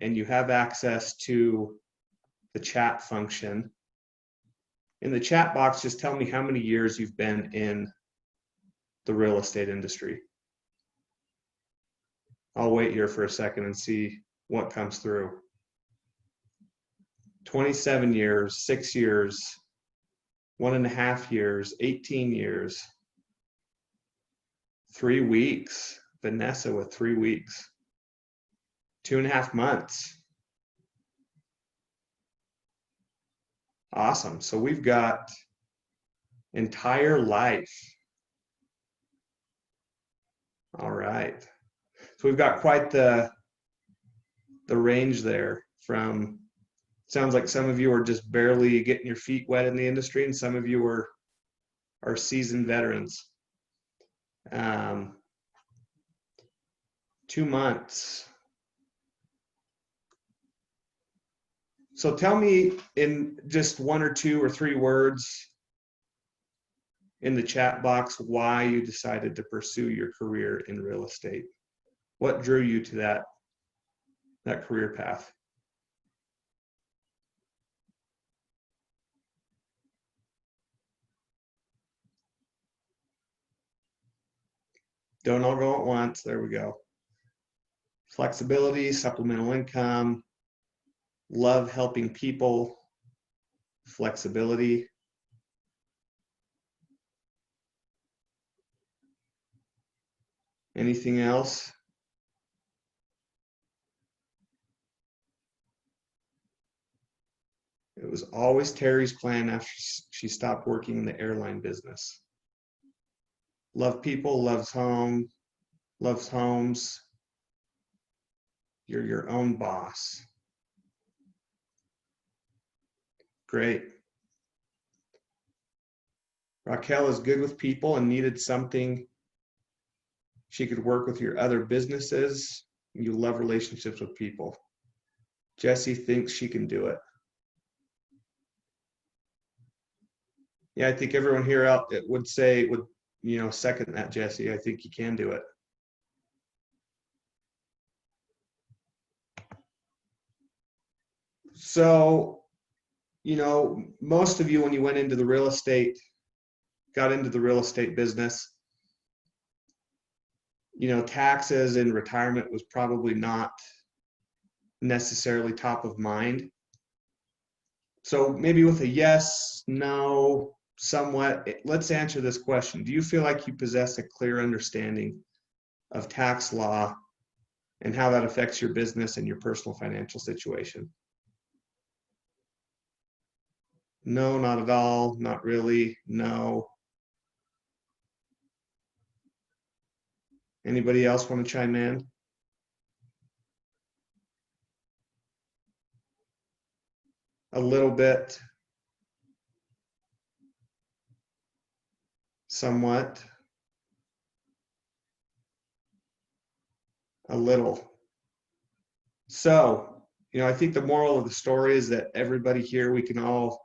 and you have access to the chat function. In the chat box, just tell me how many years you've been in the real estate industry. I'll wait here for a second and see what comes through. 27 years, 6 years, 1.5 years, 18 years, 3 weeks. Vanessa with 3 weeks, 2.5 months. Awesome. So we've got entire life. All right. So we've got quite the range there. From, sounds like some of you are just barely getting your feet wet in the industry, and some of you are seasoned veterans. 2 months. So tell me in just 1 or 2 or 3 words in the chat box why you decided to pursue your career in real estate. What drew you to that career path? Don't all go at once. There we go. Flexibility, supplemental income, love helping people, flexibility. Anything else? It was always Terry's plan after she stopped working in the airline business. Love people, loves home, loves homes. You're your own boss. Great. Raquel is good with people and needed something she could work with your other businesses. You love relationships with people. Jesse thinks she can do it. Yeah, I think everyone here would second that, Jesse. I think you can do it. So, most of you, when you went into the got into the real estate business, taxes and retirement was probably not necessarily top of mind. So maybe with a yes, no, somewhat, let's answer this question. Do you feel like you possess a clear understanding of tax law and how that affects your business and your personal financial situation? No, not at all. Not really. No. Anybody else want to chime in? A little bit. Somewhat. A little. So, I think the moral of the story is that everybody here, we can all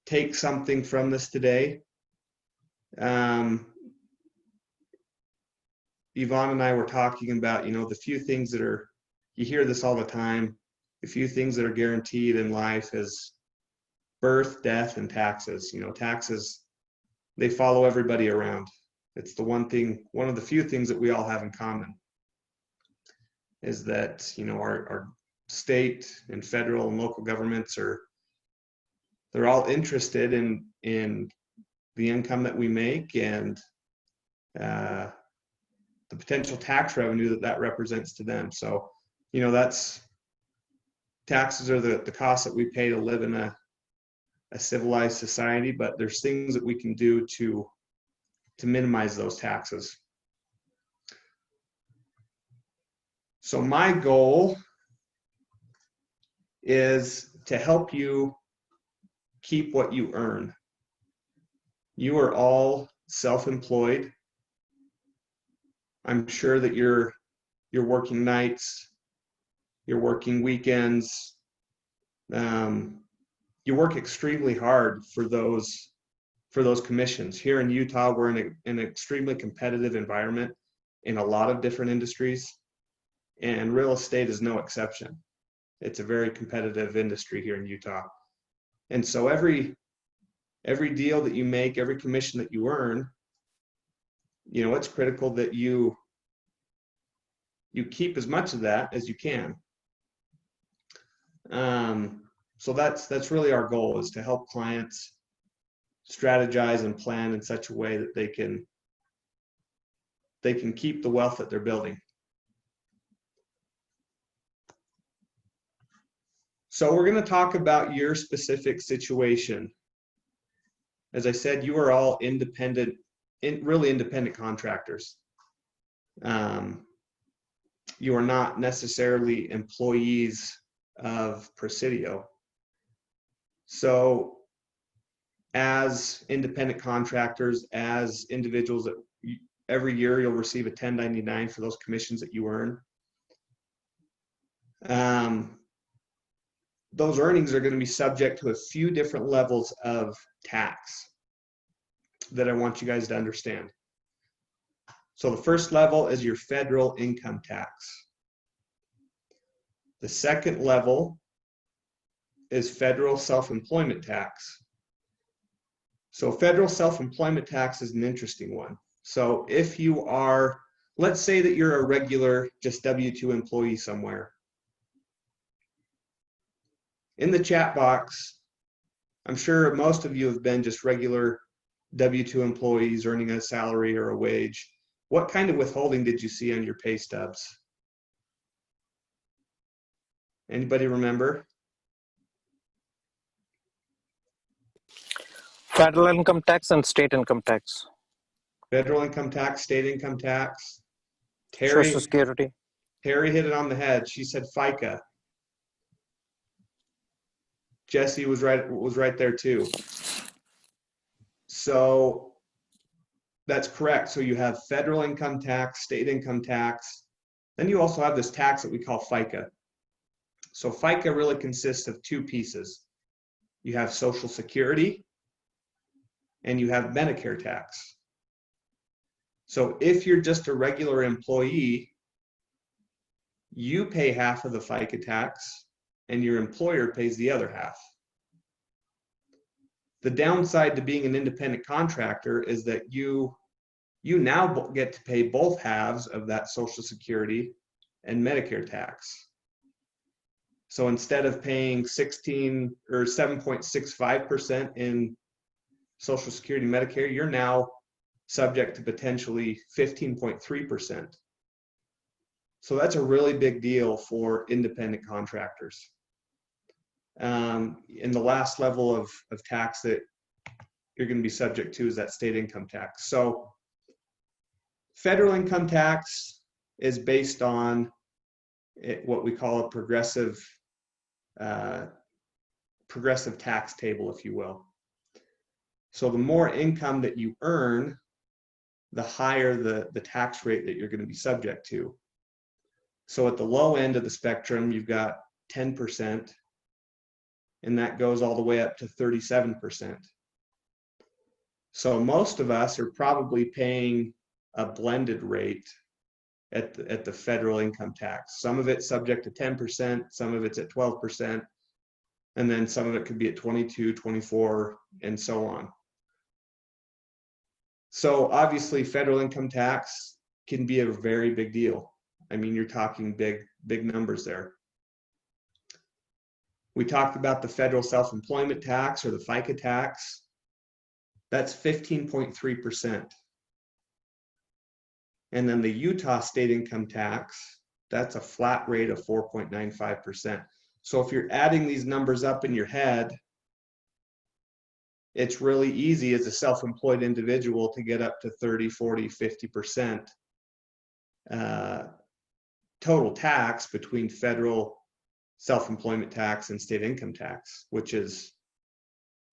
take something from this today. Yvonne and I were talking about, the few things that are, you hear this all the time, the few things that are guaranteed in life is birth, death, and taxes. Taxes, they follow everybody around. It's the one of the few things that we all have in common is that, our state and federal and local governments they're all interested in the income that we make and the potential tax revenue that represents to them. So, taxes are the costs that we pay to live in a civilized society, but there's things that we can do to minimize those taxes. So my goal is to help you keep what you earn. You are all self-employed. I'm sure that you're working nights, you're working weekends. You work extremely hard for those commissions. Here in Utah, we're in an extremely competitive environment in a lot of different industries. and real estate is no exception. It's a very competitive industry here in Utah. And so every deal that you make, every commission that you earn, you know, it's critical that you keep as much of that as you can. So that's really our goal, is to help clients strategize and plan in such a way that they can keep the wealth that they're building. So we're going to talk about your specific situation. As I said, you are all independent, really independent contractors. You are not necessarily employees of Presidio. So as independent contractors, as individuals, that every year you'll receive a 1099 for those commissions that you earn. Those earnings are going to be subject to a few different levels of tax that I want you guys to understand. So the first level is your federal income tax. The second level is federal self-employment tax. So federal self-employment tax is an interesting one. So if you are, let's say that you're a regular, just W-2 employee somewhere. In the chat box, I'm sure most of you have been just regular W-2 employees earning a salary or a wage. What kind of withholding did you see on your pay stubs? Anybody remember? Federal income tax and state income tax. Federal income tax, state income tax. Social Security. Terry hit it on the head. She said FICA. Jesse was right there too. So that's correct. So you have federal income tax, state income tax. Then you also have this tax that we call FICA. So FICA really consists of two pieces. You have Social Security and you have Medicare tax. So if you're just a regular employee, you pay half of the FICA tax and your employer pays the other half. The downside to being an independent contractor is that you now get to pay both halves of that Social Security and Medicare tax. So instead of paying 16 or 7.65% in Social Security and Medicare, you're now subject to potentially 15.3%. So that's a really big deal for independent contractors. And the last level of tax that you're going to be subject to is that state income tax. So federal income tax is based on what we call a progressive tax table, if you will. So the more income that you earn, the higher the tax rate that you're going to be subject to. So at the low end of the spectrum, you've got 10%, and that goes all the way up to 37%. So most of us are probably paying a blended rate at the federal income tax. Some of it's subject to 10%, some of it's at 12%, and then some of it could be at 22, 24, and so on. So obviously federal income tax can be a very big deal. I mean, you're talking big numbers there. We talked about the federal self-employment tax, or the FICA tax. That's 15.3%. And then the Utah state income tax, that's a flat rate of 4.95%. So if you're adding these numbers up in your head, it's really easy as a self-employed individual to get up to 30, 40, 50% total tax between federal self-employment tax and state income tax, which is,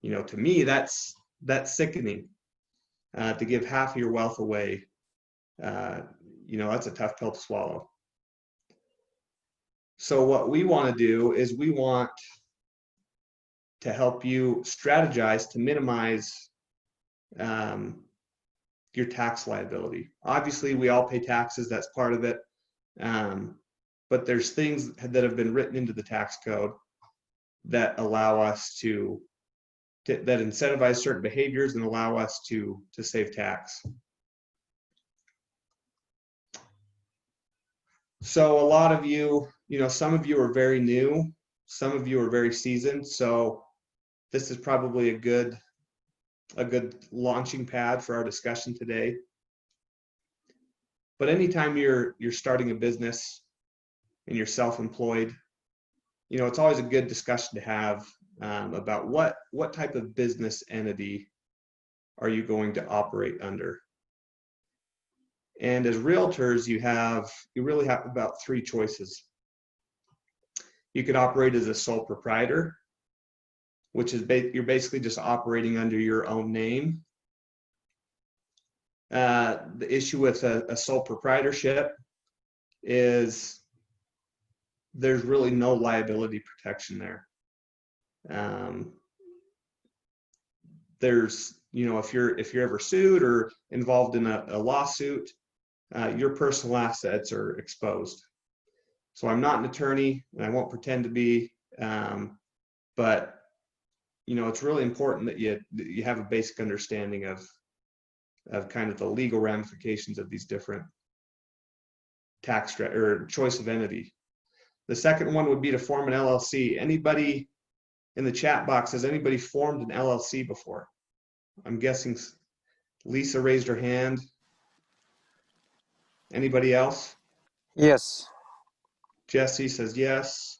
you know, to me, that's sickening. To give half of your wealth away, you know, that's a tough pill to swallow. So what we want to do is we want to help you strategize to minimize your tax liability. Obviously, we all pay taxes. That's part of it. but there's things that have been written into the tax code that allow us that incentivize certain behaviors and allow us to save tax. So a lot of you, some of you are very new, some of you are very seasoned. So this is probably a good launching pad for our discussion today. But anytime you're starting a business and you're self-employed, it's always a good discussion to have about what type of business entity are you going to operate under. And as realtors, you really have about three choices. You could operate as a sole proprietor, which is you're basically just operating under your own name. The issue with a sole proprietorship is there's really no liability protection there. There's, if you're ever sued or involved in a lawsuit, your personal assets are exposed. So I'm not an attorney, and I won't pretend to be, but it's really important that you have a basic understanding of kind of the legal ramifications of these different tax or choice of entity. The second one would be to form an LLC. Anybody in the chat box, has anybody formed an LLC before? I'm guessing Lisa raised her hand. Anybody else? Yes. Jesse says yes.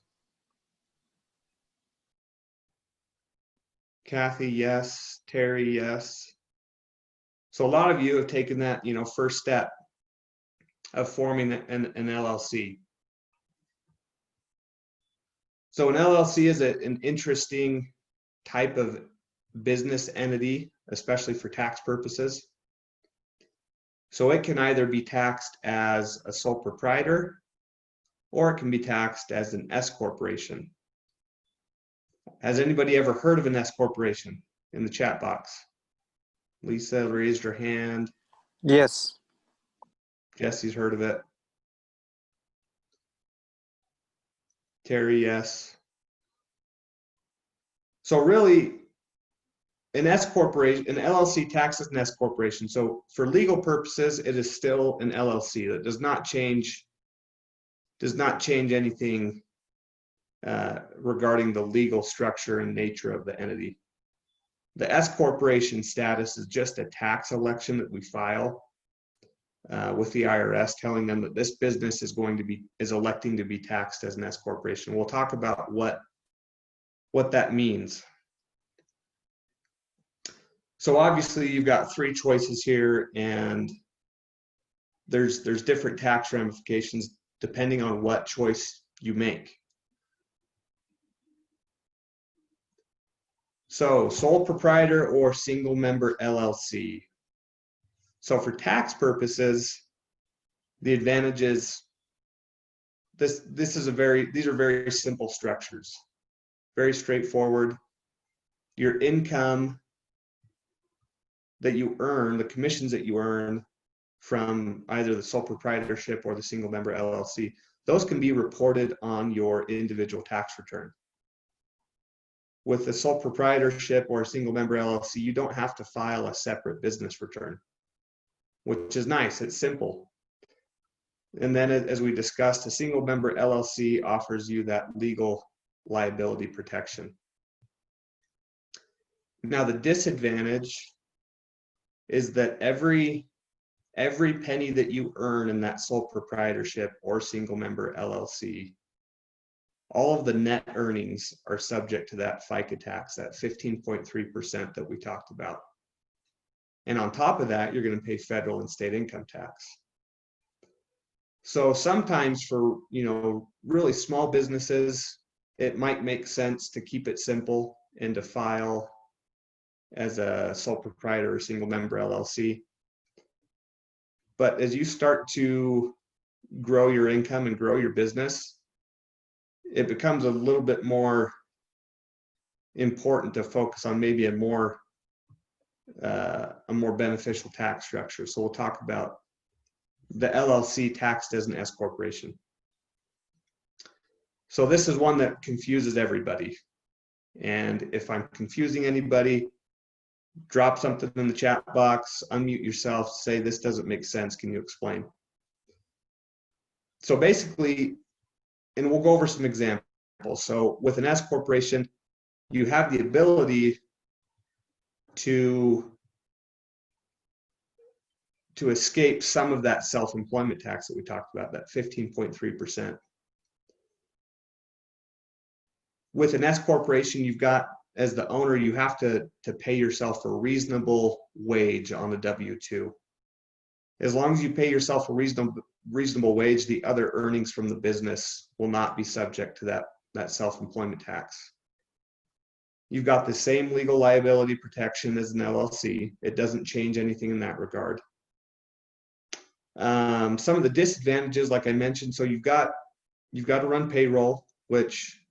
Kathy, yes. Terry, yes. So a lot of you have taken that, first step of forming an LLC. So an LLC is an interesting type of business entity, especially for tax purposes. So it can either be taxed as a sole proprietor, or it can be taxed as an S corporation. Has anybody ever heard of an S corporation in the chat box? Lisa raised her hand. Yes. Jesse's heard of it. Terry, yes. So really, an S corporation, an LLC taxes an S corporation. So for legal purposes, it is still an LLC. That does not change anything regarding the legal structure and nature of the entity. The S corporation status is just a tax election that we file with the IRS, telling them that this business is electing to be taxed as an S corporation. We'll talk about what that means. So obviously you've got three choices here, and there's different tax ramifications depending on what choice you make. So sole proprietor or single member LLC. So for tax purposes, the advantage is these are very simple structures, very straightforward. Your income that you earn, the commissions that you earn from either the sole proprietorship or the single member LLC, those can be reported on your individual tax return. With a sole proprietorship or a single member LLC, you don't have to file a separate business return, which is nice. It's simple. And then, as we discussed, a single member LLC offers you that legal liability protection. Now, the disadvantage is that every penny that you earn in that sole proprietorship or single member LLC, all of the net earnings are subject to that FICA tax, that 15.3% that we talked about. And on top of that, you're going to pay federal and state income tax. So sometimes for, really small businesses, it might make sense to keep it simple and to file as a sole proprietor or single member LLC. But as you start to grow your income and grow your business, it becomes a little bit more important to focus on maybe a more beneficial tax structure. So we'll talk about the LLC taxed as an S corporation. So this is one that confuses everybody. And if I'm confusing anybody, drop something in the chat box, unmute yourself, say this doesn't make sense, can you explain? So basically, and we'll go over some examples. So with an S corporation, you have the ability to escape some of that self-employment tax that we talked about, that 15.3%. With an S corporation, you've got, as the owner, you have to pay yourself a reasonable wage on the W-2. As long as you pay yourself a reasonable wage, the other earnings from the business will not be subject to that self-employment tax. You've got the same legal liability protection as an LLC. It doesn't change anything in that regard. Some of the disadvantages, like I mentioned, so you've got to run payroll, which,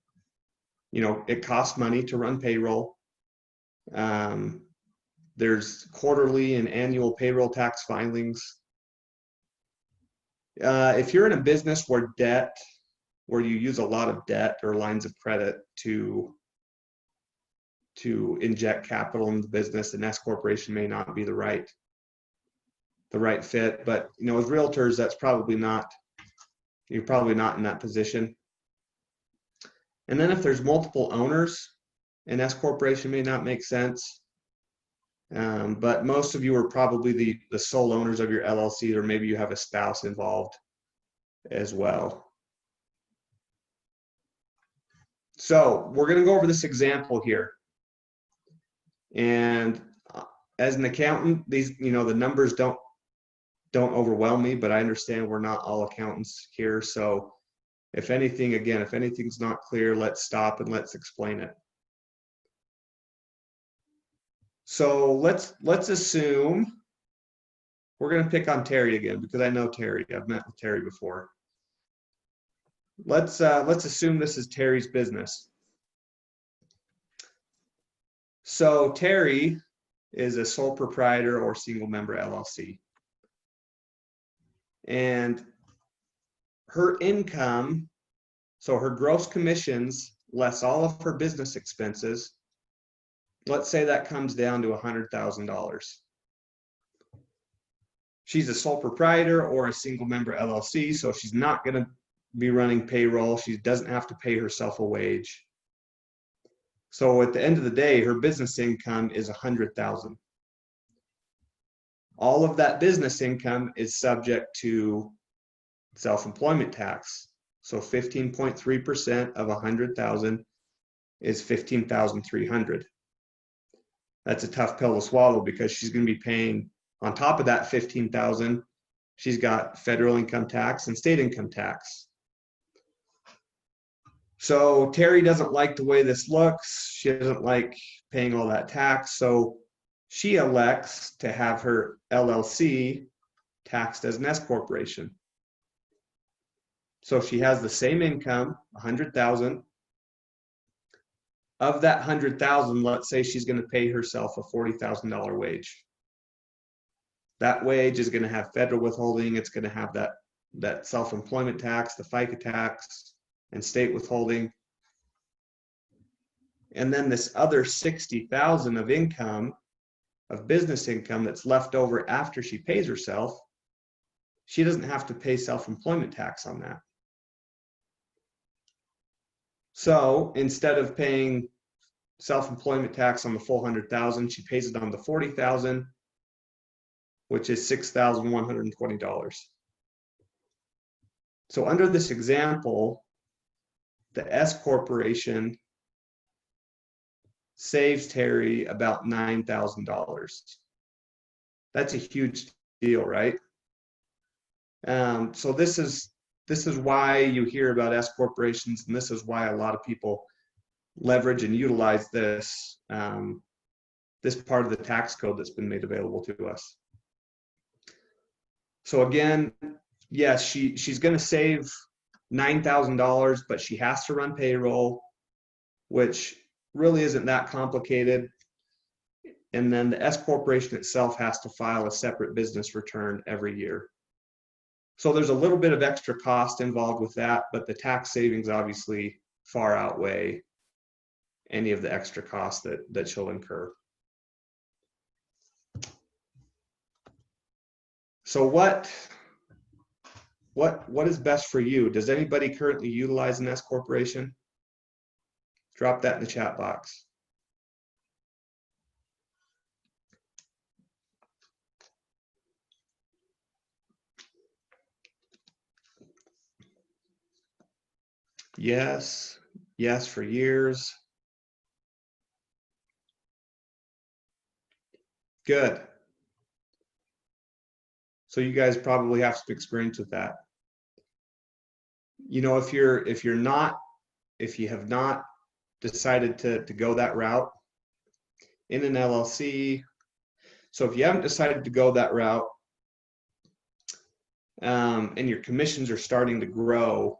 you know, it costs money to run payroll. There's quarterly and annual payroll tax filings. If you're in a business where you use a lot of debt or lines of credit to inject capital in the business, an S corporation may not be the right fit. But, you know, as realtors, you're probably not in that position. And then if there's multiple owners, an S corporation may not make sense. But most of you are probably the sole owners of your LLC, or maybe you have a spouse involved as well. So we're going to go over this example here. And as an accountant, these, you know, the numbers don't overwhelm me, but I understand we're not all accountants here. So if anything's not clear, let's stop and let's explain it. So let's assume we're going to pick on Terry again, because I know Terry. I've met with Terry before. Let's assume this is Terry's business. So Terry is a sole proprietor or single member LLC. And her income, so her gross commissions less all of her business expenses, let's say that comes down to $100,000. She's a sole proprietor or a single member LLC, so she's not going to be running payroll. She doesn't have to pay herself a wage. So at the end of the day, her business income is $100,000. All of that business income is subject to self-employment tax. So 15.3% of $100,000 is $15,300. That's a tough pill to swallow, because she's going to be paying, on top of that $15,000, she's got federal income tax and state income tax. So Terry doesn't like the way this looks. She doesn't like paying all that tax. So she elects to have her LLC taxed as an S corporation. So she has the same income, $100,000. Of that $100,000, let's say she's going to pay herself a $40,000 wage. That wage is going to have federal withholding. It's going to have that self-employment tax, the FICA tax, and state withholding. And then this other $60,000 of income, of business income, that's left over after she pays herself, she doesn't have to pay self-employment tax on that. So instead of paying self-employment tax on the full $100,000, she pays it on the $40,000, which is $6,120. So under this example, the S corporation saves Terry about $9,000. That's a huge deal, right? So this is why you hear about S corporations, and this is why a lot of people leverage and utilize this this part of the tax code that's been made available to us. So again, yes, she's going to save $9,000, but she has to run payroll, which really isn't that complicated. And then the S corporation itself has to file a separate business return every year. So there's a little bit of extra cost involved with that, but the tax savings obviously far outweigh any of the extra costs that she'll incur. So what is best for you? Does anybody currently utilize an S corporation? Drop that in the chat box. Yes, yes for years. Good. So you guys probably have some experience with that. You know, if you have not decided to go that route in an LLC, so if you haven't decided to go that route, and your commissions are starting to grow,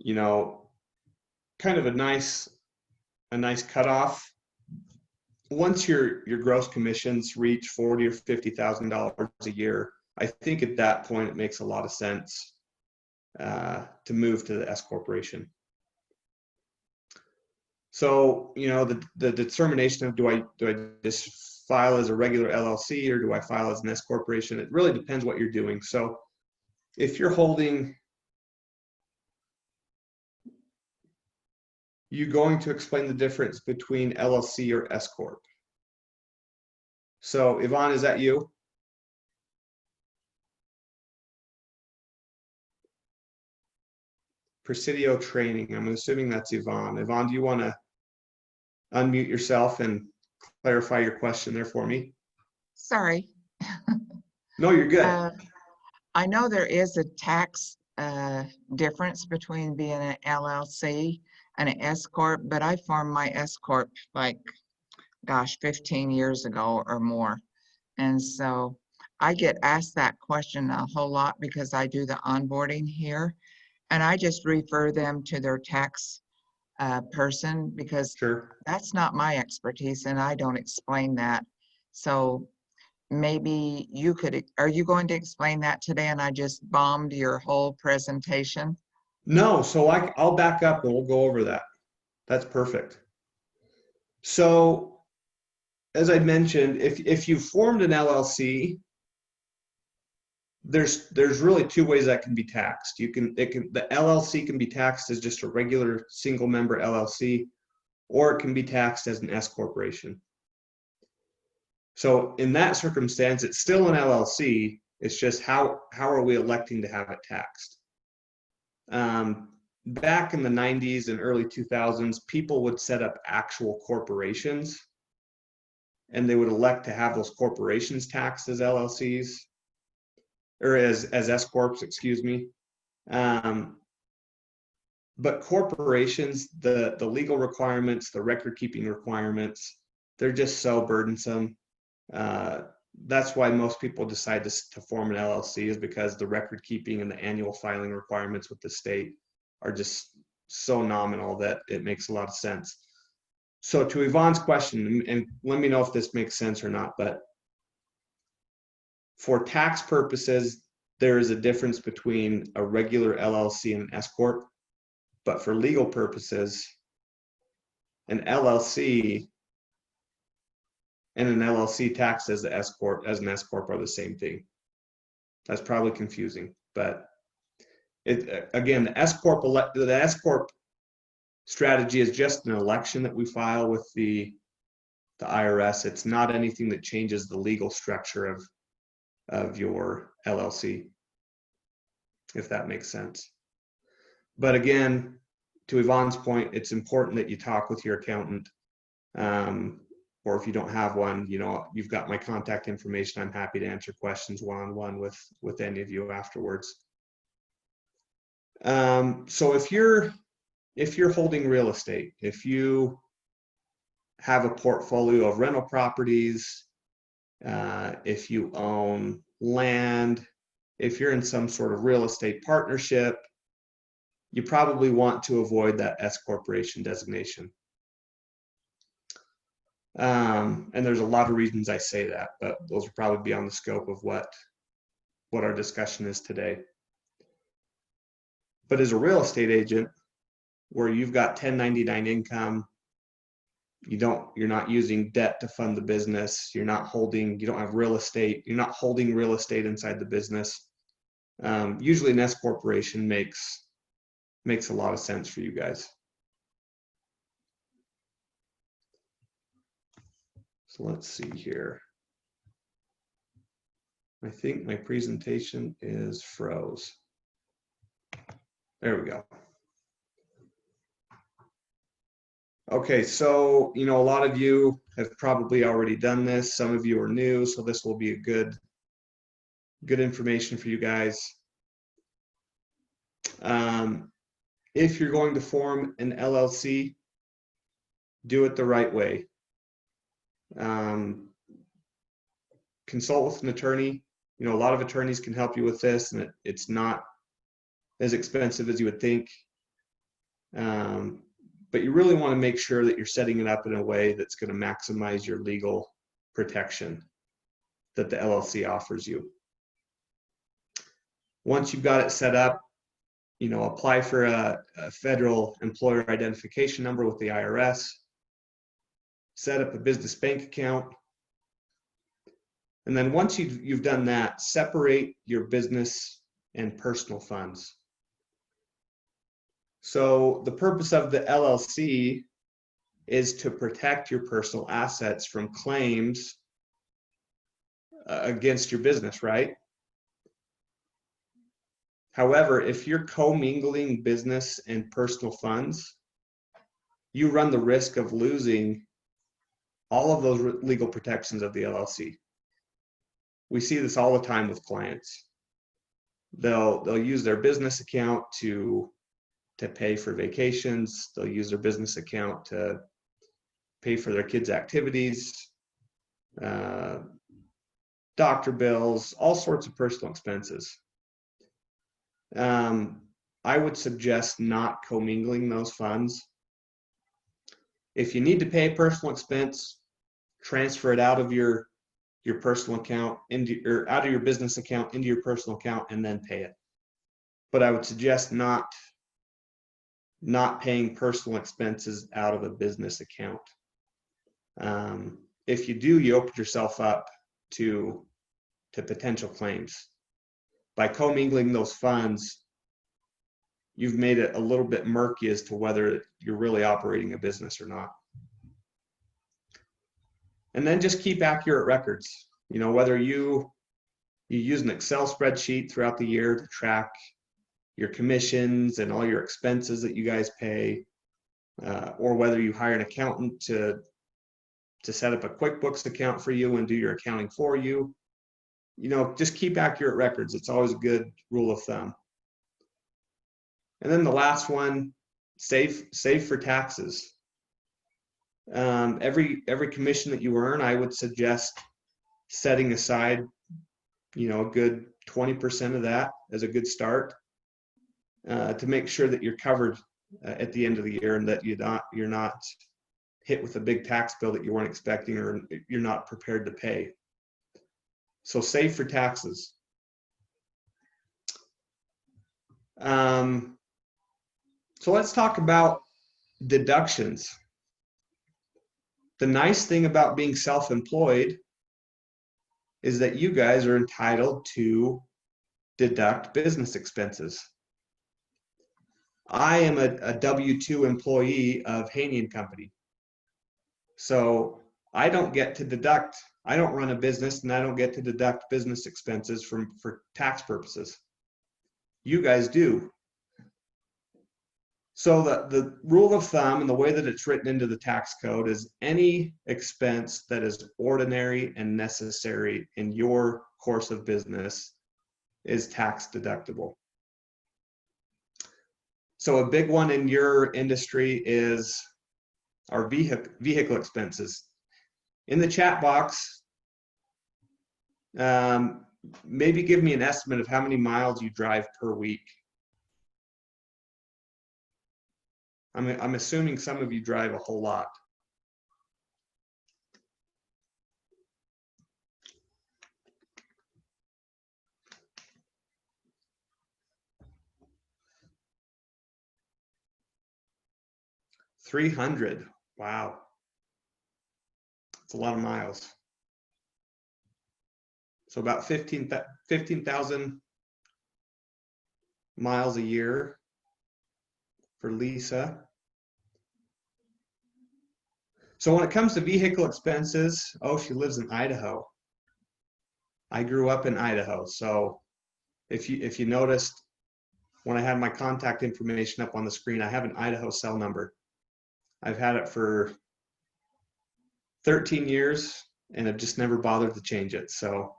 you know, kind of a nice cutoff. Once your gross commissions reach $40,000 or $50,000 a year, I think at that point it makes a lot of sense to move to the S corporation. So, you know, the determination of do I just file as a regular LLC or do I file as an S corporation? It really depends what you're doing. So if you're holding, you going to explain the difference between LLC or S corp? So Yvonne, is that you? Presidio training. I'm assuming that's Yvonne. Yvonne, do you want to unmute yourself and clarify your question there for me? Sorry. No, you're good. I know there is a tax difference between being an LLC and an S corp, but I formed my S corp like, gosh, 15 years ago or more. And so I get asked that question a whole lot because I do the onboarding here, and I just refer them to their tax person because Sure. that's not my expertise and I don't explain that. So maybe you could, are you going to explain that today and I just bombed your whole presentation? No, so I'll back up and we'll go over that. That's perfect. So as I mentioned, if you formed an LLC, there's really two ways that can be taxed. The LLC can be taxed as just a regular single member LLC, or it can be taxed as an S corporation. So in that circumstance, it's still an LLC. It's just how are we electing to have it taxed? Back in the 90s and early 2000s, people would set up actual corporations and they would elect to have those corporations taxed as LLCs or as S corps, excuse me. But corporations, the legal requirements, the record keeping requirements, they're just so burdensome. That's why most people decide to form an LLC, is because the record keeping and the annual filing requirements with the state are just so nominal that it makes a lot of sense. So to Yvonne's question, and let me know if this makes sense or not, but for tax purposes, there is a difference between a regular LLC and an S corp. But for legal purposes, an LLC and an LLC taxed as an S corp are the same thing. That's probably confusing, but again, the S corp strategy is just an election that we file with the IRS. It's not anything that changes the legal structure of your LLC, if that makes sense. But again, to Yvonne's point, it's important that you talk with your accountant, or if you don't have one, you know, you've got my contact information. I'm happy to answer questions one-on-one with any of you afterwards. So if you're holding real estate, if you have a portfolio of rental properties, if you own land, if you're in some sort of real estate partnership, you probably want to avoid that S corporation designation. And there's a lot of reasons I say that, but those will probably be on the scope of what what our discussion is today. But as a real estate agent, where you've got 1099 income, you're not using debt to fund the business, you don't have real estate, you're not holding real estate inside the business. Usually an S corporation makes a lot of sense for you guys. So let's see here. I think my presentation is froze. There we go. Okay, so a lot of you have probably already done this. Some of you are new, so this will be a good information for you guys. If you're going to form an LLC, do it the right way. Consult with an attorney. A lot of attorneys can help you with this, and it's not as expensive as you would think. But you really want to make sure that you're setting it up in a way that's going to maximize your legal protection that the LLC offers you. Once you've got it set up, apply for a federal employer identification number with the IRS, set up a business bank account, and then once you've done that, separate your business and personal funds. So the purpose of the LLC is to protect your personal assets from claims against your business, right? However, if you're commingling business and personal funds, you run the risk of losing all of those legal protections of the LLC. We see this all the time with clients. They'll use their business account to pay for vacations. They'll use their business account to pay for their kids' activities, doctor bills, all sorts of personal expenses. I would suggest not commingling those funds. If you need to pay a personal expense, transfer it out of your personal account or out of your business account into your personal account and then pay it. But I would suggest not paying personal expenses out of a business account. If you do, you open yourself up to potential claims. By commingling those funds, you've made it a little bit murky as to whether you're really operating a business or not. And then just keep accurate records. Whether you use an Excel spreadsheet throughout the year to track your commissions and all your expenses that you guys pay, or whether you hire an accountant to set up a QuickBooks account for you and do your accounting for you. Just keep accurate records. It's always a good rule of thumb. And then the last one, save for taxes. Every commission that you earn, I would suggest setting aside, a good 20% of that as a good start, to make sure that you're covered at the end of the year and that you're not hit with a big tax bill that you weren't expecting or you're not prepared to pay. So save for taxes. So let's talk about deductions. The nice thing about being self-employed is that you guys are entitled to deduct business expenses. I am a W-2 employee of Haney & Company. So I don't get to deduct. I don't run a business and I don't get to deduct business expenses for tax purposes. You guys do. So the rule of thumb and the way that it's written into the tax code is any expense that is ordinary and necessary in your course of business is tax deductible. So a big one in your industry is our vehicle expenses. In the chat box, maybe give me an estimate of how many miles you drive per week. I'm assuming some of you drive a whole lot. 300. Wow. It's a lot of miles. So about 15,000 miles a year for Lisa. So when it comes to vehicle expenses, oh, she lives in Idaho. I grew up in Idaho. So if you noticed when I had my contact information up on the screen, I have an Idaho cell number. I've had it for 13 years and I've just never bothered to change it. So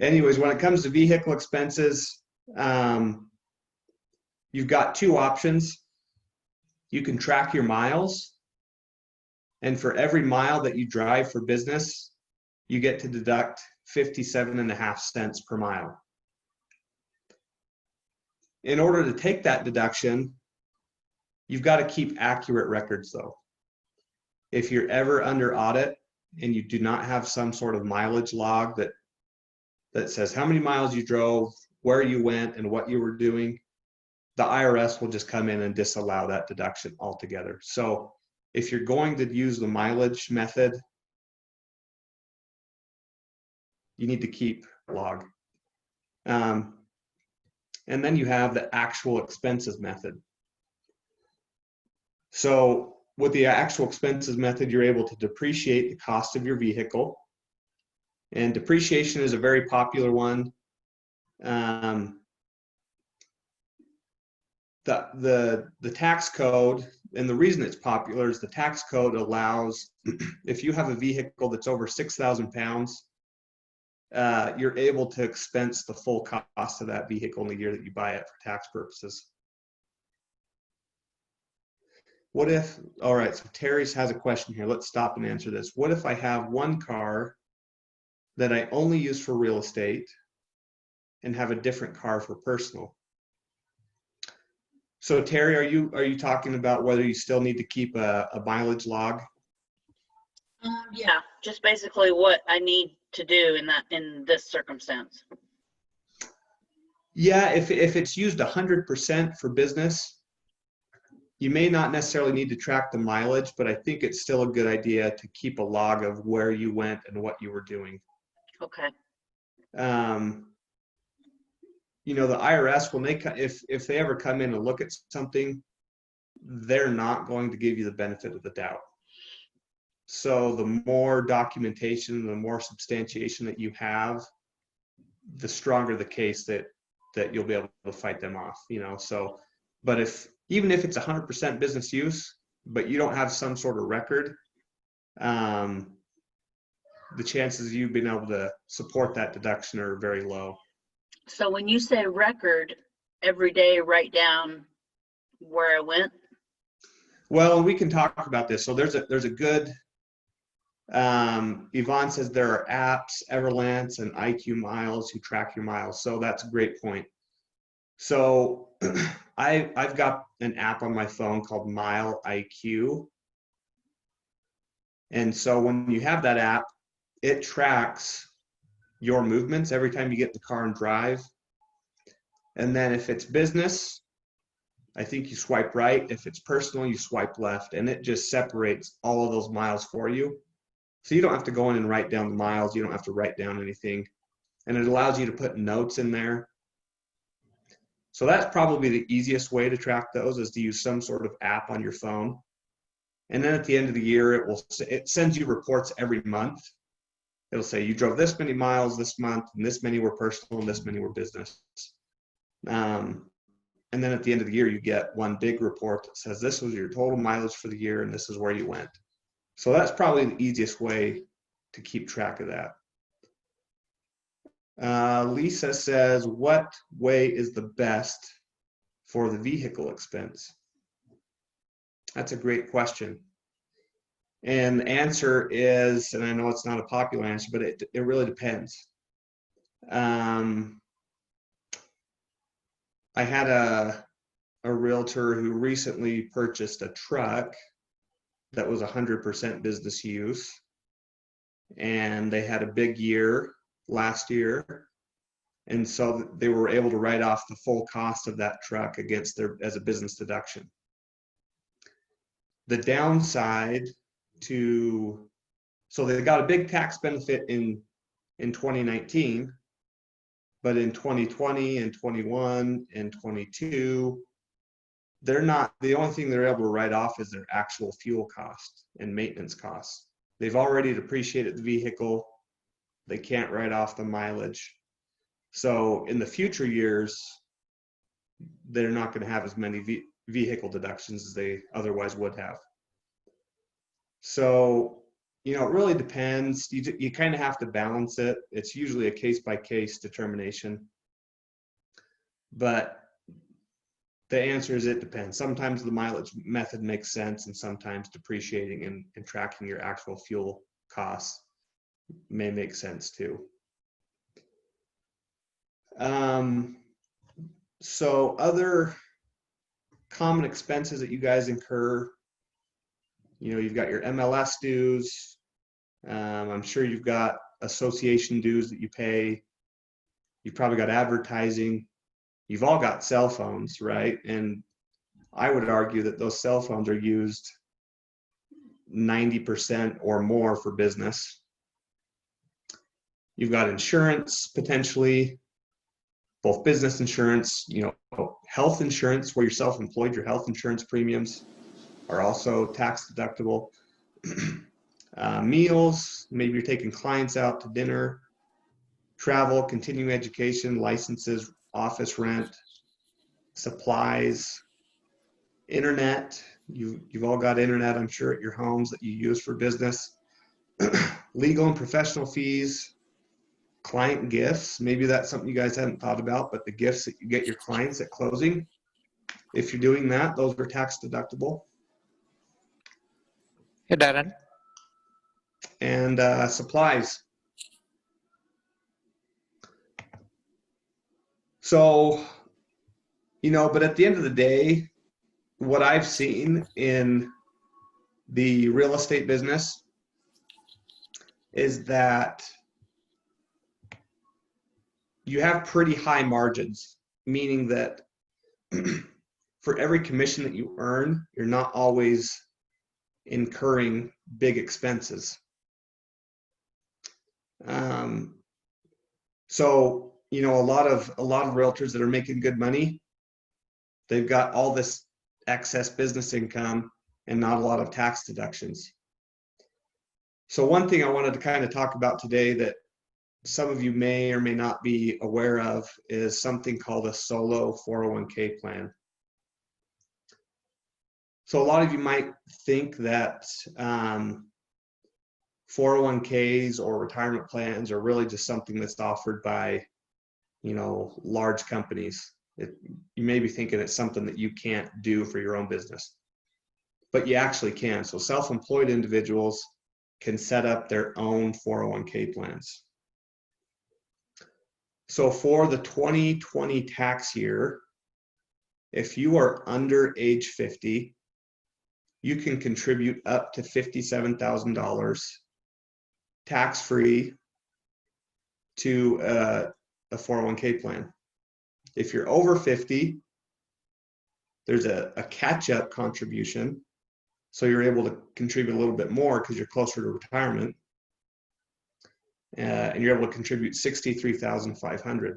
anyways, when it comes to vehicle expenses, you've got two options. You can track your miles, and for every mile that you drive for business, you get to deduct 57.5 cents per mile. In order to take that deduction, you've got to keep accurate records though. If you're ever under audit and you do not have some sort of mileage log that says how many miles you drove, where you went, and what you were doing, the IRS will just come in and disallow that deduction altogether. So if you're going to use the mileage method, you need to keep a log. And then you have the actual expenses method. So with the actual expenses method, you're able to depreciate the cost of your vehicle. And depreciation is a very popular one. The tax code, and the reason it's popular is the tax code allows, if you have a vehicle that's over 6,000 pounds, you're able to expense the full cost of that vehicle in the year that you buy it for tax purposes. What if, all right, so Terry has a question here. Let's stop and answer this. What if I have one car that I only use for real estate and have a different car for personal? So Terry, are you talking about whether you still need to keep a mileage log? Yeah, just basically what I need to do in this circumstance. Yeah, if it's used 100% for business, you may not necessarily need to track the mileage, but I think it's still a good idea to keep a log of where you went and what you were doing. Okay. You know, the IRS, when if they ever come in and look at something, they're not going to give you the benefit of the doubt. So the more documentation, the more substantiation that you have, the stronger the case that you'll be able to fight them off, you know. So, but even if it's 100% business use, but you don't have some sort of record, the chances of you being able to support that deduction are very low. So when you say record, every day write down where I went? Well, we can talk about this. So there's a good, Yvonne says there are apps, Everlance and IQ Miles who track your miles. So that's a great point. So I've got an app on my phone called Mile IQ. And so when you have that app, it tracks your movements every time you get in the car and drive. And then if it's business, I think you swipe right. If it's personal, you swipe left, and it just separates all of those miles for you. So you don't have to go in and write down the miles. You don't have to write down anything. And it allows you to put notes in there. So that's probably the easiest way to track those, is to use some sort of app on your phone. And then at the end of the year, it sends you reports every month. It'll say you drove this many miles this month, and this many were personal, and this many were business. And then at the end of the year, you get one big report that says this was your total mileage for the year, and this is where you went. So that's probably the easiest way to keep track of that. Lisa says, what way is the best for the vehicle expense? That's a great question. And the answer is, and I know it's not a popular answer, but it really depends. I had a realtor who recently purchased a truck that was 100% business use, and they had a big year last year, and so they were able to write off the full cost of that truck against as a business deduction. the downside to, so they got a big tax benefit in 2019, but in 2020 and 21 and 22, they're not, the only thing they're able to write off is their actual fuel cost and maintenance costs. They've already depreciated the vehicle. They can't write off the mileage. So in the future years, they're not going to have as many vehicle deductions as they otherwise would have. So, you know, it really depends. You kind of have to balance it. It's usually a case-by-case determination. But the answer is it depends. Sometimes the mileage method makes sense, and sometimes depreciating and tracking your actual fuel costs may make sense too. So other common expenses that you guys incur, you know, you've got your MLS dues. I'm sure you've got association dues that you pay. You've probably got advertising. You've all got cell phones, right? And I would argue that those cell phones are used 90% or more for business. You've got insurance, potentially, both business insurance, you know, health insurance where you're self-employed, your health insurance premiums are also tax deductible. Meals, maybe you're taking clients out to dinner. Travel, continuing education, licenses, office rent, supplies, internet. You've all got internet, I'm sure, at your homes that you use for business. Legal and professional fees, client gifts. Maybe that's something you guys hadn't thought about, but the gifts that you get your clients at closing, if you're doing that, those are tax deductible. Hey, Darren. And supplies. So, you know, but at the end of the day, what I've seen in the real estate business is that you have pretty high margins, meaning that for every commission that you earn, you're not always incurring big expenses. So, you know, a lot of realtors that are making good money, they've got all this excess business income and not a lot of tax deductions. So one thing I wanted to kind of talk about today that some of you may or may not be aware of is something called a solo 401k plan. So a lot of you might think that 401ks or retirement plans are really just something that's offered by, you know, large companies. You may be thinking it's something that you can't do for your own business, but you actually can. So self-employed individuals can set up their own 401k plans. So for the 2020 tax year, if you are under age 50, you can contribute up to $57,000 tax-free to a 401k plan. If you're over 50, there's a catch-up contribution. So you're able to contribute a little bit more because you're closer to retirement. And you're able to contribute $63,500.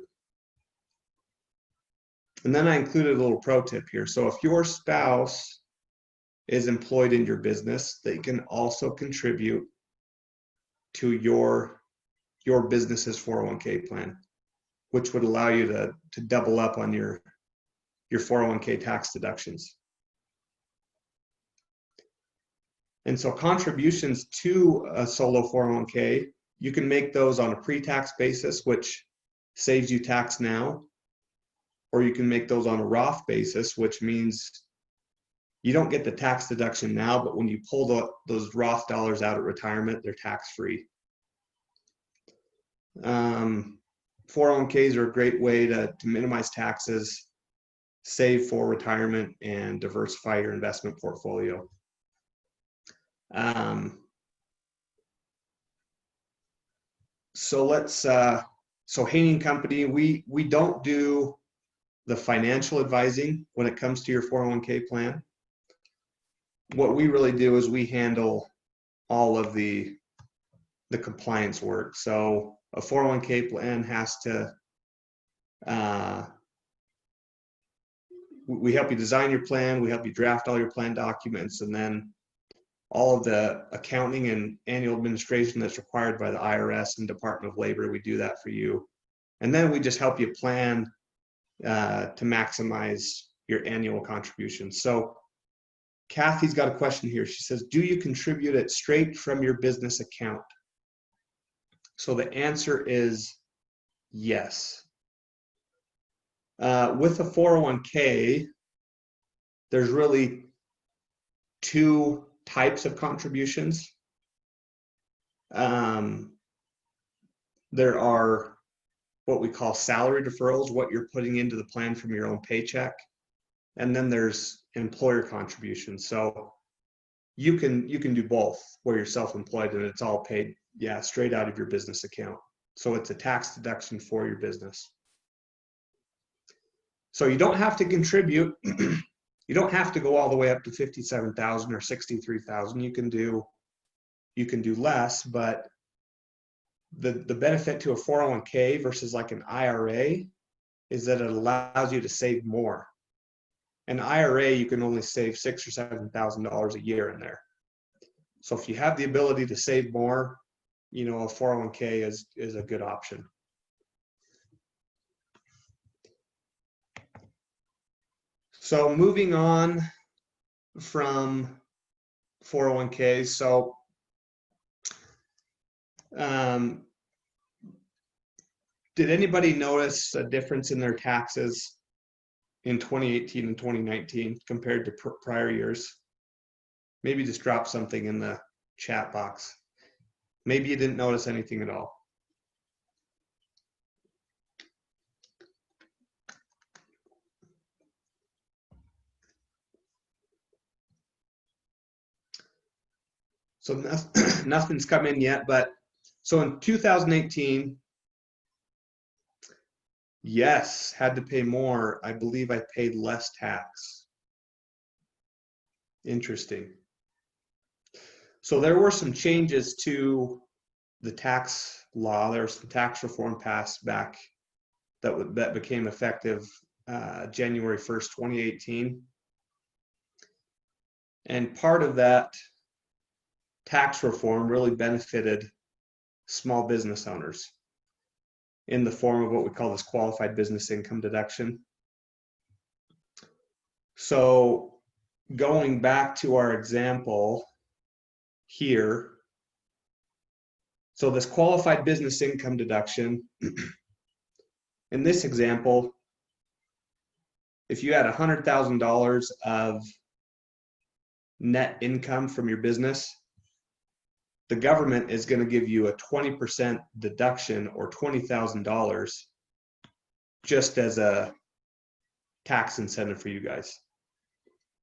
And then I included a little pro tip here. So if your spouse is employed in your business, they can also contribute to your business's 401k plan, which would allow you to double up on your 401k tax deductions. And so contributions to a solo 401k, you can make those on a pre-tax basis, which saves you tax now, or you can make those on a Roth basis, which means you don't get the tax deduction now, but when you pull those Roth dollars out at retirement, they're tax-free. 401ks are a great way to minimize taxes, save for retirement, and diversify your investment portfolio. So Haining Company, we don't do the financial advising when it comes to your 401k plan. what we really do is we handle all of the compliance work. So a 401k plan has to, we help you design your plan, we help you draft all your plan documents, and then all of the accounting and annual administration that's required by the IRS and Department of Labor, we do that for you. And then we just help you plan to maximize your annual contributions. So Kathy's got a question here. She says, do you contribute it straight from your business account? So the answer is yes. With a 401k, there's really two types of contributions. There are what we call salary deferrals, what you're putting into the plan from your own paycheck. And then there's employer contributions. So you can do both where you're self-employed and it's all paid, yeah, straight out of your business account. So it's a tax deduction for your business. So you don't have to contribute. You don't have to go all the way up to 57,000 or 63,000. You can do less, but the benefit to a 401k versus like an IRA is that it allows you to save more. An IRA, you can only save $6,000 or $7,000 a year in there. So if you have the ability to save more, a 401k is a good option. So moving on from 401ks, so did anybody notice a difference in their taxes in 2018 and 2019 compared to prior years? Maybe just drop something in the chat box. Maybe you didn't notice anything at all. So nothing's come in yet, but so in 2018, yes, had to pay more. I believe I paid less tax. Interesting. So there were some changes to the tax law. There was some tax reform passed back that became effective January 1st, 2018. And part of that tax reform really benefited small business owners in the form of what we call this qualified business income deduction. So going back to our example here, so this qualified business income deduction, in this example, if you had $100,000 of net income from your business, the government is going to give you a 20% deduction or $20,000 just as a tax incentive for you guys.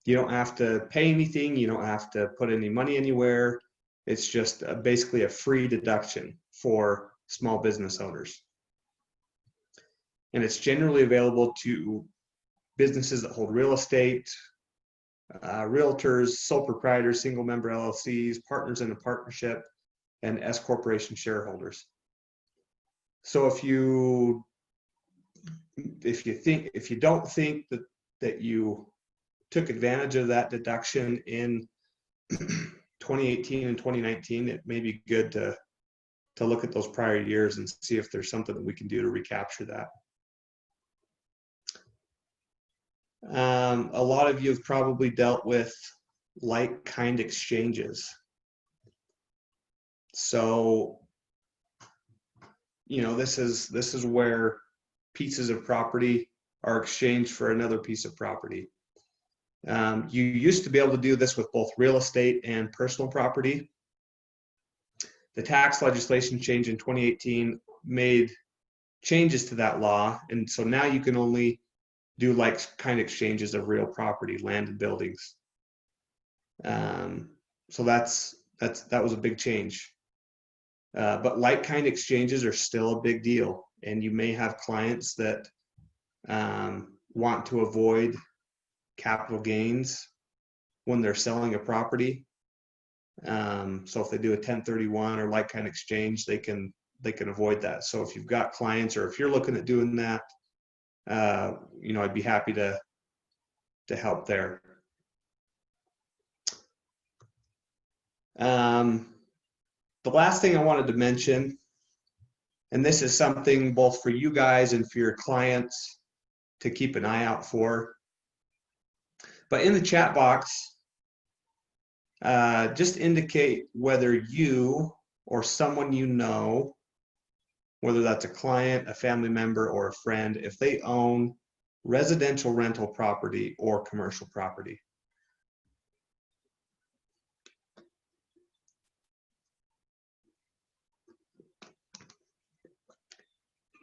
You don't have to pay anything. You don't have to put any money anywhere. It's just basically a free deduction for small business owners. And it's generally available to businesses that hold real estate, realtors, sole proprietors, single member LLCs, partners in a partnership, and S corporation shareholders. So if you don't think that you took advantage of that deduction in 2018 and 2019, it may be good to look at those prior years and see if there's something that we can do to recapture that. A lot of you have probably dealt with like-kind exchanges. So, this is where pieces of property are exchanged for another piece of property. You used to be able to do this with both real estate and personal property. The tax legislation change in 2018 made changes to that law, and so now you can only do like-kind exchanges of real property, land and buildings. So that was a big change. But like-kind exchanges are still a big deal, and you may have clients that want to avoid capital gains when they're selling a property. So if they do a 1031 or like kind exchange, they can avoid that. So if you've got clients or if you're looking at doing that, I'd be happy to help there. The last thing I wanted to mention, and this is something both for you guys and for your clients to keep an eye out for, but in the chat box, just indicate whether you or someone you know, whether that's a client, a family member, or a friend, if they own residential rental property or commercial property.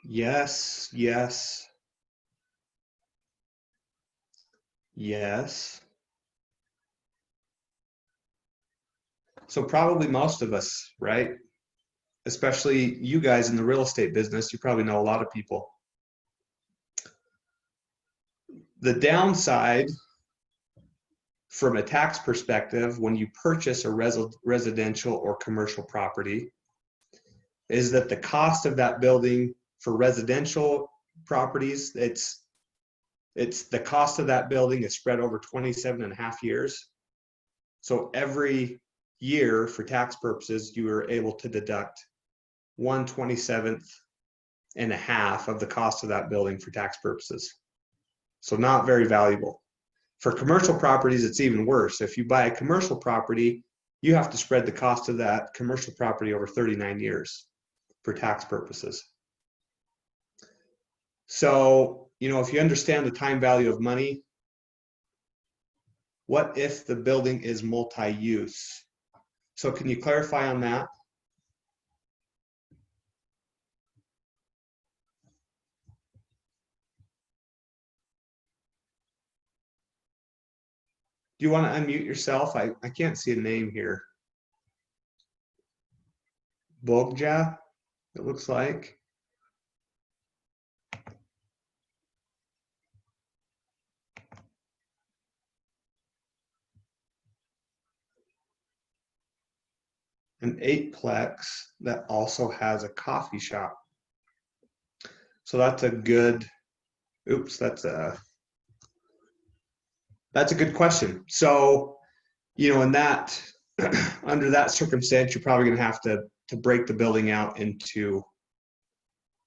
Yes, yes, yes. So probably most of us, right? Especially you guys in the real estate business, you probably know a lot of people. The downside from a tax perspective, when you purchase a residential or commercial property, is that the cost of that building for residential properties, it's the cost of that building is spread over 27.5 years. So every year, for tax purposes, you are able to deduct 1/27 and a half of the cost of that building for tax purposes. So not very valuable. For commercial properties, it's even worse. If you buy a commercial property, you have to spread the cost of that commercial property over 39 years for tax purposes. So, if you understand the time value of money, what if the building is multi-use? So can you clarify on that? Do you want to unmute yourself? I can't see a name here. Bogja, it looks like. An 8-plex that also has a coffee shop. So that's a good, that's a good question. So, in that, under that circumstance, you're probably going to have to break the building out into,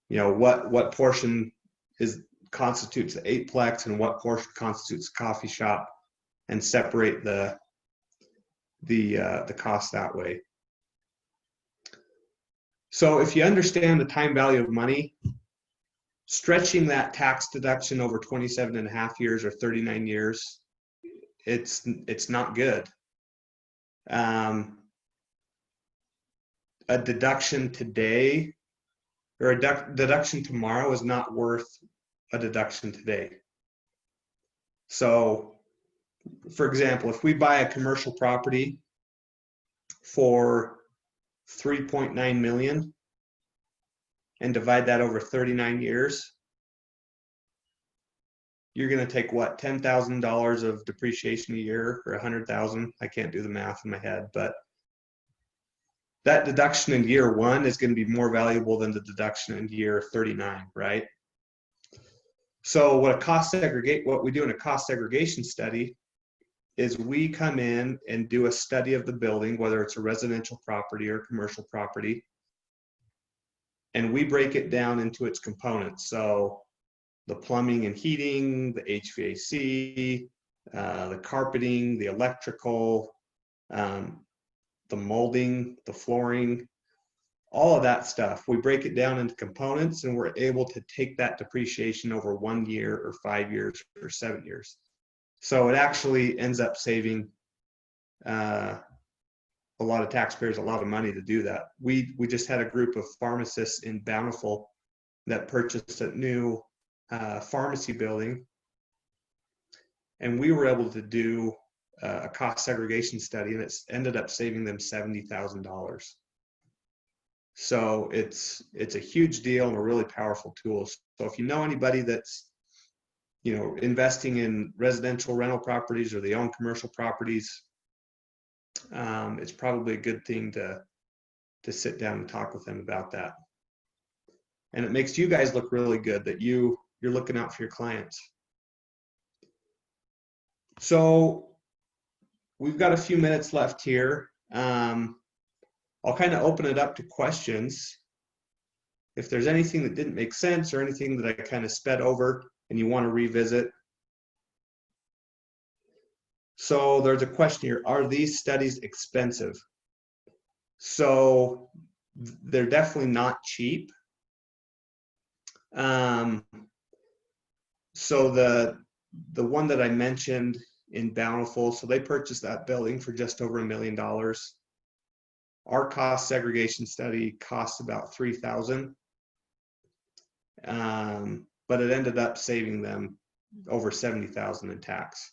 what portion constitutes the 8-plex and what portion constitutes a coffee shop, and separate the cost that way. So if you understand the time value of money, stretching that tax deduction over 27.5 years or 39 years, it's not good. A deduction today or a deduction tomorrow is not worth a deduction today. So, for example, if we buy a commercial property for 3.9 million and divide that over 39 years, you're going to take what, $10,000 of depreciation a year, or 100,000? I can't do the math in my head, but that deduction in year 1 is going to be more valuable than the deduction in year 39, right? So what we do in a cost segregation study is we come in and do a study of the building, whether it's a residential property or commercial property, and we break it down into its components. So the plumbing and heating, the HVAC, the carpeting, the electrical, the molding, the flooring, all of that stuff. We break it down into components, and we're able to take that depreciation over 1 year or 5 years or 7 years. So it actually ends up saving a lot of taxpayers a lot of money to do that. We just had a group of pharmacists in Bountiful that purchased a new pharmacy building, and we were able to do a cost segregation study, and it's ended up saving them $70,000. So it's a huge deal and a really powerful tool. So if you know anybody that's investing in residential rental properties or they own commercial properties, it's probably a good thing to sit down and talk with them about that. And it makes you guys look really good that you're looking out for your clients. So we've got a few minutes left here. I'll kind of open it up to questions. If there's anything that didn't make sense or anything that I kind of sped over and you want to revisit. So there's a question here, are these studies expensive? So they're definitely not cheap. So the one that I mentioned in Bountiful, so they purchased that building for just over $1 million. Our cost segregation study cost about $3,000, but it ended up saving them over $70,000 in tax.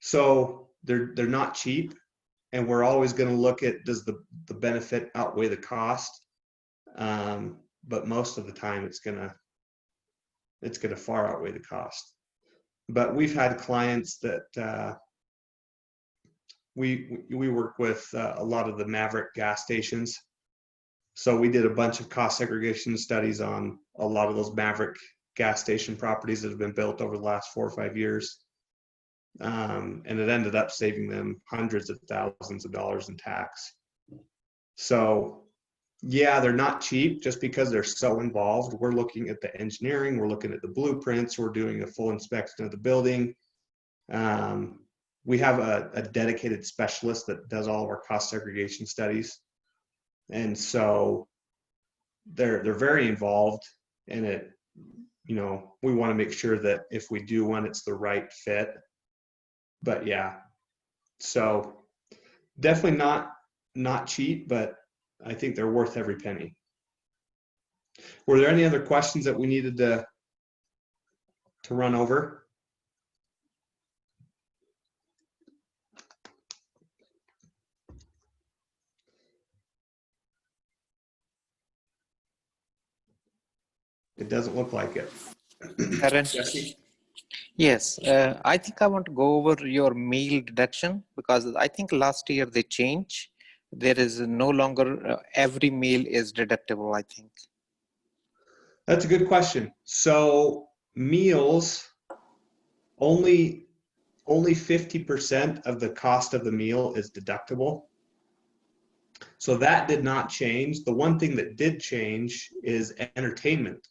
So they're not cheap, and we're always going to look at, does the benefit outweigh the cost? But most of the time it's gonna far outweigh the cost. But we've had clients that we work with a lot of the Maverick gas stations. So we did a bunch of cost segregation studies on a lot of those Maverick gas station properties that have been built over the last 4 or 5 years. And it ended up saving them hundreds of thousands of dollars in tax. So yeah, they're not cheap just because they're so involved. We're looking at the engineering, we're looking at the blueprints, we're doing a full inspection of the building. We have a dedicated specialist that does all of our cost segregation studies. And so they're very involved in it. We want to make sure that if we do one, it's the right fit. But yeah, so definitely not cheap, but I think they're worth every penny. Were there any other questions that we needed to run over? It doesn't look like it. Aaron? Jesse? Yes, I think I want to go over your meal deduction because I think last year they changed. There is no longer every meal is deductible, I think. That's a good question. So meals, only 50% of the cost of the meal is deductible. So that did not change. The one thing that did change is entertainment.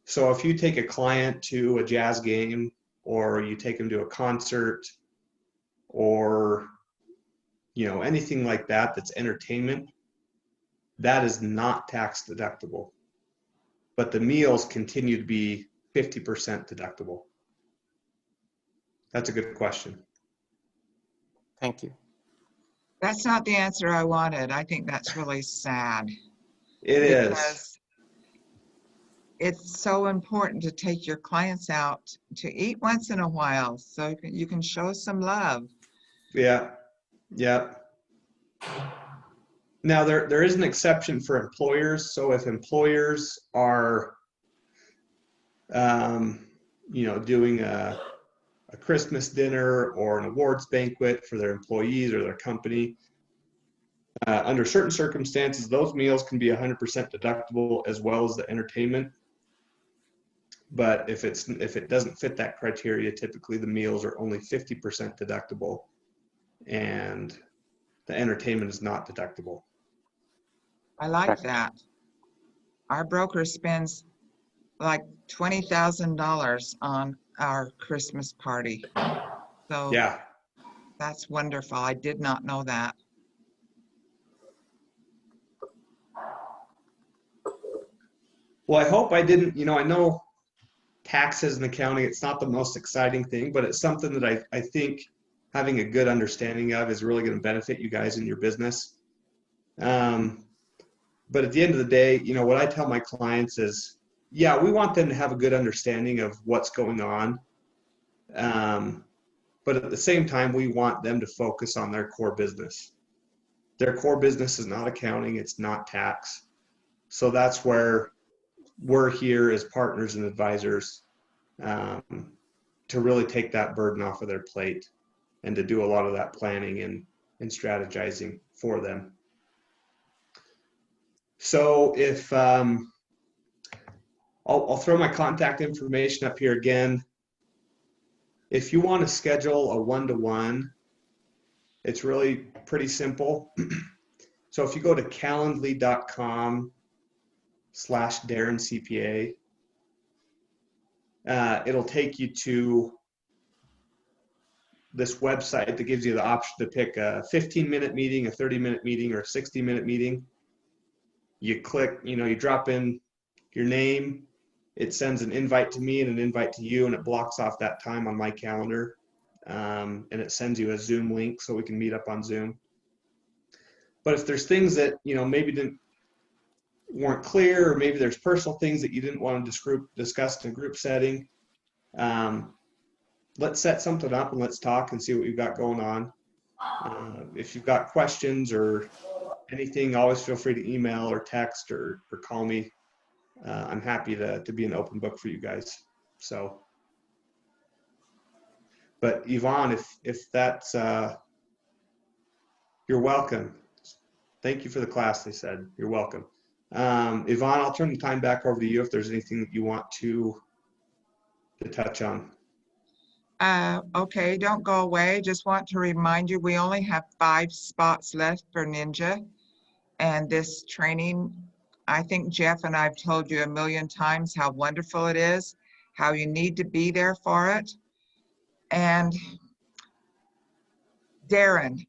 So if you take a client to a jazz game, or you take them to a concert, or anything like that that's entertainment, that is not tax deductible. But the meals continue to be 50% deductible. That's a good question. Thank you. That's not the answer I wanted. I think that's really sad. It is. Because it's so important to take your clients out to eat once in a while so you can show some love. Yeah. Now there is an exception for employers. So if employers are, doing a Christmas dinner or an awards banquet for their employees or their company, under certain circumstances, those meals can be 100% deductible as well as the entertainment. But if it doesn't fit that criteria, typically the meals are only 50% deductible, and the entertainment is not deductible. I like that. Our broker spends like $20,000 on our Christmas party. So Yeah. that's wonderful. I did not know that. Well, I hope I didn't, I know taxes and accounting, it's not the most exciting thing, but it's something that I think having a good understanding of is really going to benefit you guys in your business. But at the end of the day, what I tell my clients is, yeah, we want them to have a good understanding of what's going on. But at the same time, we want them to focus on their core business. Their core business is not accounting, it's not tax. So that's where we're here as partners and advisors to really take that burden off of their plate and to do a lot of that planning and strategizing for them. So if I'll throw my contact information up here again. If you want to schedule a one-to-one, it's really pretty simple. So if you go to calendly.com/DarrenCPA, it'll take you to this website that gives you the option to pick a 15-minute meeting, a 30-minute meeting, or a 60-minute meeting. You click, you drop in your name, it sends an invite to me and an invite to you, and it blocks off that time on my calendar. And it sends you a Zoom link so we can meet up on Zoom. But if there's things that, maybe weren't clear, or maybe there's personal things that you didn't want to discuss in a group setting, let's set something up and let's talk and see what we've got going on. If you've got questions or anything, always feel free to email or text or call me. I'm happy to be an open book for you guys. So, but Yvonne, if that's, you're welcome. Thank you for the class, they said. You're welcome. Yvonne, I'll turn the time back over to you if there's anything that you want to touch on. Okay, don't go away. Just want to remind you, we only have 5 spots left for Ninja. And this training, I think Jeff and I've told you a million times how wonderful it is, how you need to be there for it. And Darren,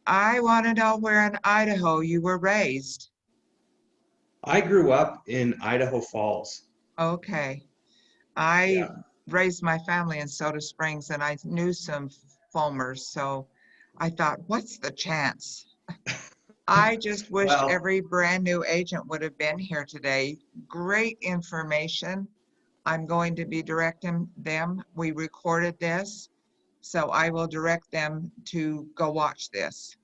I want to know where in Idaho you were raised. I grew up in Idaho Falls. Okay. I Yeah. raised my family in Soda Springs, and I knew some Fulmers, so I thought, what's the chance? I just wish Well, every brand new agent would have been here today. Great information. I'm going to be directing them. We recorded this, so I will direct them to go watch this.